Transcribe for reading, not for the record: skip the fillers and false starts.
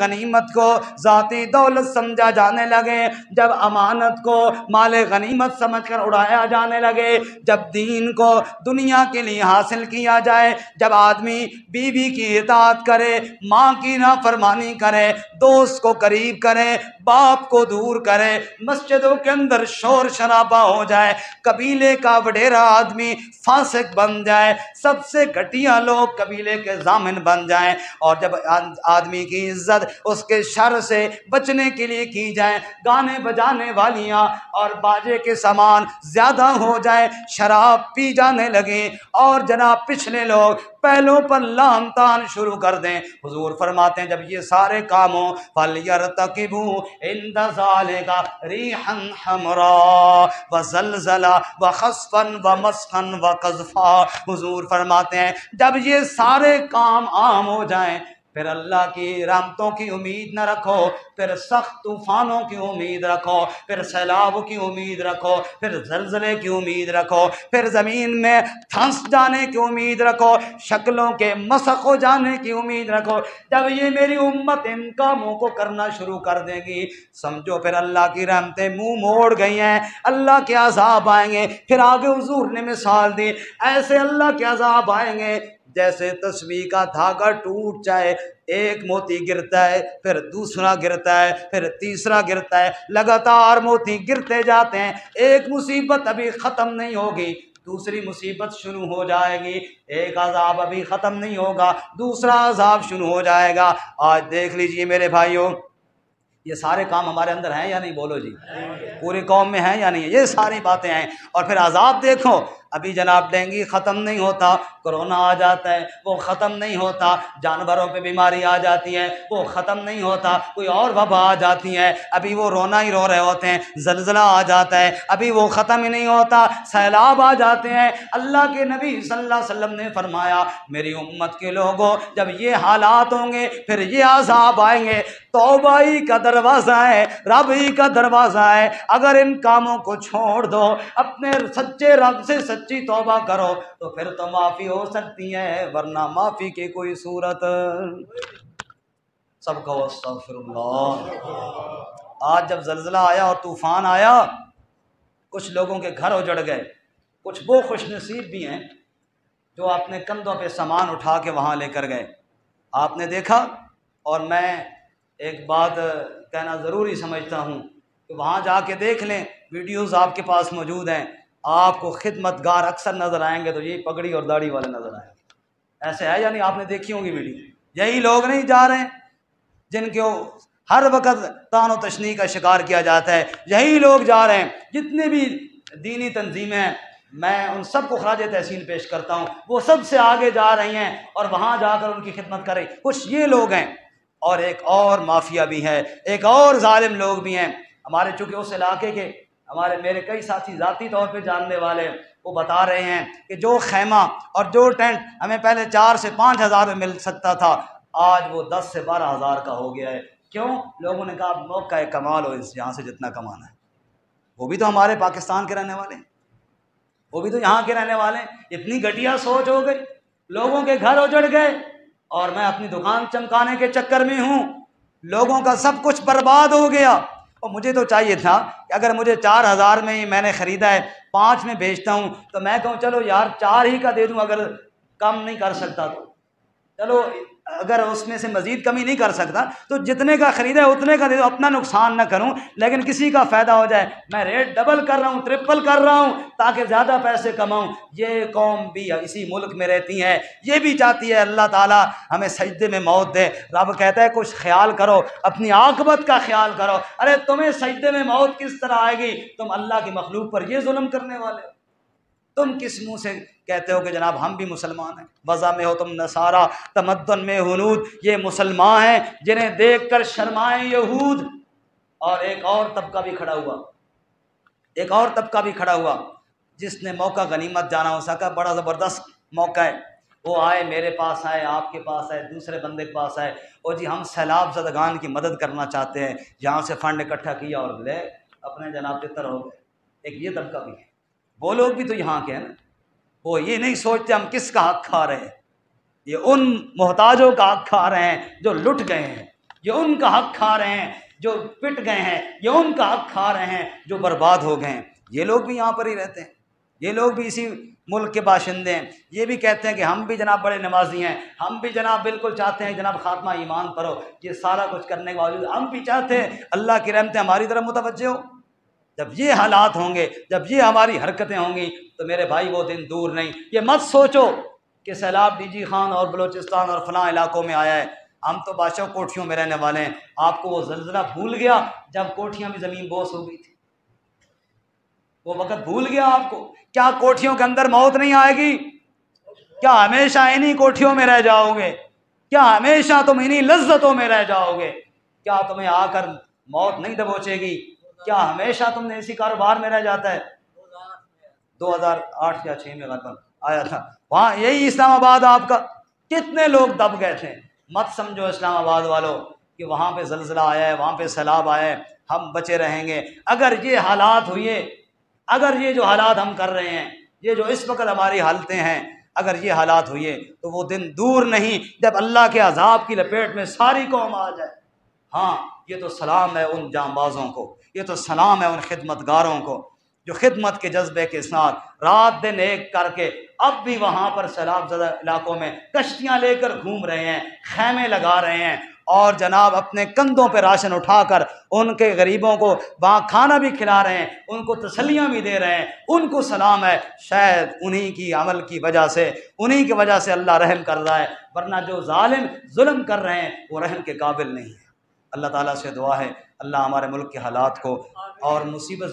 غنیمت کو ذاتی دولت سمجھا جانے لگے، جب امانت کو مال غنیمت سمجھ کر اڑایا جانے لگے، جب دین کو دنیا کے لیے حاصل کیا جائے، جب آدمی بیوی کی اطاعت کرے، ماں کی نافرمانی کرے، دوست کو قریب کرے، باپ کو دور کرے، مسجدوں کے اندر شور شرابہ ہو جائے، قبیلے کا وڈیرا آدمی فاسق بن جائے، سب سے گھٹیا لوگ قبیلے کے ضامن بن جائیں، اور جب آدمی کی عزت اس کے شر سے بچنے کے لیے کی جائے، گانے بجانے والیاں اور باجے کے سامان زیادہ ہو جائے، شراب پی جانے لگیں، اور جناب پچھلے لوگ پہلوں پر لعن طعن شروع کر دیں، حضور فرماتے ہیں جب یہ سارے کام ہوں فَلْيَرْتَقِبُوا عِنْدَ ذَلِكَ رِيحًا حَمْرَاءَ وَزَلْزَلًا وَخَسْفًا وَمَسْخًا وَقَذْفًا، حضور فرماتے ہیں جب یہ سارے کام عام ہو جائیں پھر اللہ کی رحمتوں کی امید نہ رکھو، پھر سخت طوفانوں کی امید رکھو، پھر سیلاب کی امید رکھو، پھر زلزلے کی امید رکھو، پھر زمین میں دھنس جانے کی امید رکھو، شکلوں کے مسخ ہو جانے کی امید رکھو۔ جب یہ میری امت ان کاموں کو کرنا شروع کر دے گی سمجھو پھر اللہ کی رحمتیں منہ موڑ گئی ہیں، اللہ کے عذاب آئیں گے۔ پھر آگے حضور نے مثال دی، ایسے اللہ کے عذاب آئیں گے جیسے تسبیح کا دھاگا ٹوٹ جائے، ایک موتی گرتا ہے، پھر دوسرا گرتا ہے، پھر تیسرا گرتا ہے، لگاتار موتی گرتے جاتے ہیں، ایک مصیبت ابھی ختم نہیں ہوگی دوسری مصیبت شروع ہو جائے گی، ایک عذاب ابھی ختم نہیں ہوگا دوسرا عذاب شروع ہو جائے گا۔ آج دیکھ لیجئے میرے بھائیوں، یہ سارے کام ہمارے اندر ہیں یا نہیں؟ بولو جی، پوری قوم میں ہیں یا نہیں؟ یہ ساری باتیں ہیں۔ اور پھر عذاب دیکھو، ابھی جناب ڈینگی ختم نہیں ہوتا، کرونا آ جاتا ہے وہ ختم نہیں ہوتا، جانوروں پہ بیماری آ جاتی ہے وہ ختم نہیں ہوتا، کوئی اور وبا آ جاتی ہے ابھی وہ رونا ہی رو رہے ہوتے ہیں، زلزلہ آ جاتا ہے ابھی وہ ختم ہی نہیں ہوتا، سیلاب آ جاتے ہیں۔ اللہ کے نبی صلی اللہ علیہ وسلم نے فرمایا میری امت کے لوگوں جب یہ حالات ہوں گے پھر یہ عذاب آئیں گے، توبہ ہی کا دروازہ ہے، رب ہی کا دروازہ ہے، اگر ان کاموں کو چھوڑ دو، اپنے سچے رب سے سچی توبہ کرو تو پھر تو معافی ہو سکتی ہے، ورنہ معافی کی کوئی صورت۔ سب کہو استغفر اللہ۔ آج جب زلزلہ آیا اور طوفان آیا کچھ لوگوں کے گھر اجڑ گئے، کچھ وہ خوش نصیب بھی ہیں جو اپنے کندھوں پہ سامان اٹھا کے وہاں لے کر گئے۔ آپ نے دیکھا، اور میں ایک بات کہنا ضروری سمجھتا ہوں کہ وہاں جا کے دیکھ لیں، ویڈیوز آپ کے پاس موجود ہیں، آپ کو خدمت گار اکثر نظر آئیں گے تو یہی پگڑی اور داڑھی والے نظر آئیں گے، ایسے ہے یا نہیں؟ آپ نے دیکھی ہوں گی ویڈیو، یہی لوگ نہیں جا رہے ہیں جن کو ہر وقت طعن و تشنیع کا شکار کیا جاتا ہے، یہی لوگ جا رہے ہیں۔ جتنے بھی دینی تنظیمیں ہیں میں ان سب کو خراج تحسین پیش کرتا ہوں، وہ سب سے آگے جا رہی ہیں اور وہاں جا کر ان کی خدمت کریں، کچھ یہ لوگ ہیں۔ اور ایک اور مافیا بھی ہے، ایک اور ظالم لوگ بھی ہیں ہمارے، چونکہ اس علاقے کے میرے کئی ساتھی ذاتی طور پہ جاننے والے، وہ بتا رہے ہیں کہ جو خیمہ اور جو ٹینٹ ہمیں پہلے 4 سے 5 ہزار میں مل سکتا تھا آج وہ 10 سے 12 ہزار کا ہو گیا ہے۔ کیوں؟ لوگوں نے کہا موقع کمال ہو اس یہاں سے جتنا کمانا ہے۔ وہ بھی تو ہمارے پاکستان کے رہنے والے ہیں، وہ بھی تو یہاں کے رہنے والے ہیں۔ اتنی گھٹیا سوچ ہو گئی، لوگوں کے گھر اجڑ گئے اور میں اپنی دکان چمکانے کے چکر میں ہوں، لوگوں کا سب کچھ برباد ہو گیا۔ اور مجھے تو چاہیے تھا کہ اگر مجھے 4,000 میں ہی میں نے خریدا ہے 5 میں بیچتا ہوں تو میں کہوں چلو یار 4 ہی کا دے دوں، اگر کم نہیں کر سکتا تو چلو، اگر اس میں سے مزید کمی نہیں کر سکتا تو جتنے کا خریدا ہے اتنے کا دے دو، اپنا نقصان نہ کروں لیکن کسی کا فائدہ ہو جائے۔ میں ریٹ ڈبل کر رہا ہوں، ٹرپل کر رہا ہوں تاکہ زیادہ پیسے کماؤں۔ یہ قوم بھی اسی ملک میں رہتی ہے، یہ بھی چاہتی ہے اللہ تعالیٰ ہمیں سجدے میں موت دے۔ رب کہتا ہے کچھ خیال کرو، اپنی عاقبت کا خیال کرو۔ ارے تمہیں سجدے میں موت کس طرح آئے گی؟ تم اللہ کی مخلوق پر یہ ظلم کرنے والے ہو۔ تم کس منہ سے کہتے ہو کہ جناب ہم بھی مسلمان ہیں؟ وضع میں ہو تم نصارہ، تمدن میں ہنود، یہ مسلمان ہیں جنہیں دیکھ کر شرمائیں یہود۔ اور ایک اور طبقہ بھی کھڑا ہوا، ایک اور طبقہ بھی کھڑا ہوا جس نے موقع غنیمت جانا ہو سکا، بڑا زبردست موقع ہے، وہ آئے میرے پاس آئے، آپ کے پاس آئے، دوسرے بندے کے پاس آئے، اور جی ہم سیلاب زدگان کی مدد کرنا چاہتے ہیں، یہاں سے فنڈ اکٹھا کیا اور لے اپنے جناب تر ہو گئے۔ ایک یہ طبقہ بھی ہے، وہ لوگ بھی تو یہاں کے ہیں نا، وہ یہ نہیں سوچتے ہم کس کا حق کھا رہے ہیں، یہ ان محتاجوں کا حق کھا رہے ہیں جو لٹ گئے ہیں۔ یہ ان کا حق کھا رہے ہیں جو پٹ گئے ہیں، یہ ان کا حق کھا رہے ہیں جو برباد ہو گئے ہیں۔ یہ لوگ بھی یہاں پر ہی رہتے ہیں، یہ لوگ بھی اسی ملک کے باشندے ہیں، یہ بھی کہتے ہیں کہ ہم بھی جناب بڑے نمازی ہیں، ہم بھی جناب بالکل چاہتے ہیں جناب خاتمہ ایمان پر ہو۔ یہ سارا کچھ کرنے کے باوجود ہم بھی چاہتے ہیں اللہ کی رحمتیں ہماری طرف متوجہ ہو۔ جب یہ حالات ہوں گے، جب یہ ہماری حرکتیں ہوں گی تو میرے بھائی وہ دن دور نہیں۔ یہ مت سوچو کہ سیلاب ڈی جی خان اور بلوچستان اور فلاں علاقوں میں آیا ہے، ہم تو بادشاہ کوٹھیوں میں رہنے والے ہیں۔ آپ کو وہ زلزلہ بھول گیا جب کوٹھیاں بھی زمین بوس ہو گئی تھی؟ وہ وقت بھول گیا آپ کو؟ کیا کوٹھیوں کے اندر موت نہیں آئے گی؟ کیا ہمیشہ انہی کوٹھیوں میں رہ جاؤ گے؟ کیا ہمیشہ تم انہی لذتوں میں رہ جاؤ گے؟ کیا تمہیں آ کر موت نہیں دبوچے گی؟ کیا ہمیشہ تم نے اسی کاروبار میں رہ جاتا ہے؟ 2008 یا 6 میں غالباً آیا تھا وہاں، یہی اسلام آباد آپ کا، کتنے لوگ دب گئے تھے۔ مت سمجھو اسلام آباد والوں کہ وہاں پہ زلزلہ آیا ہے، وہاں پہ سیلاب آیا ہے، ہم بچے رہیں گے۔ اگر یہ حالات ہوئے، اگر یہ جو حالات ہم کر رہے ہیں، یہ جو اس وقت ہماری حالتیں ہیں، اگر یہ حالات ہوئے تو وہ دن دور نہیں جب اللہ کے عذاب کی لپیٹ میں ساری قوم آ جائے۔ ہاں، یہ تو سلام ہے ان جانبازوں کو، یہ تو سلام ہے ان خدمتگاروں کو جو خدمت کے جذبے کے ساتھ رات دن ایک کر کے اب بھی وہاں پر سیلاب زدہ علاقوں میں کشتیاں لے کر گھوم رہے ہیں، خیمے لگا رہے ہیں، اور جناب اپنے کندھوں پہ راشن اٹھا کر ان کے غریبوں کو وہاں کھانا بھی کھلا رہے ہیں، ان کو تسلیاں بھی دے رہے ہیں۔ ان کو سلام ہے، شاید انہی کی عمل کی وجہ سے، انہی کی وجہ سے اللہ رحم کر رہا ہے، ورنہ جو ظالم ظلم کر رہے ہیں وہ رحم کے قابل نہیں ہے۔ اللہ تعالیٰ سے دعا ہے اللہ ہمارے ملک کے حالات کو اور مصیبت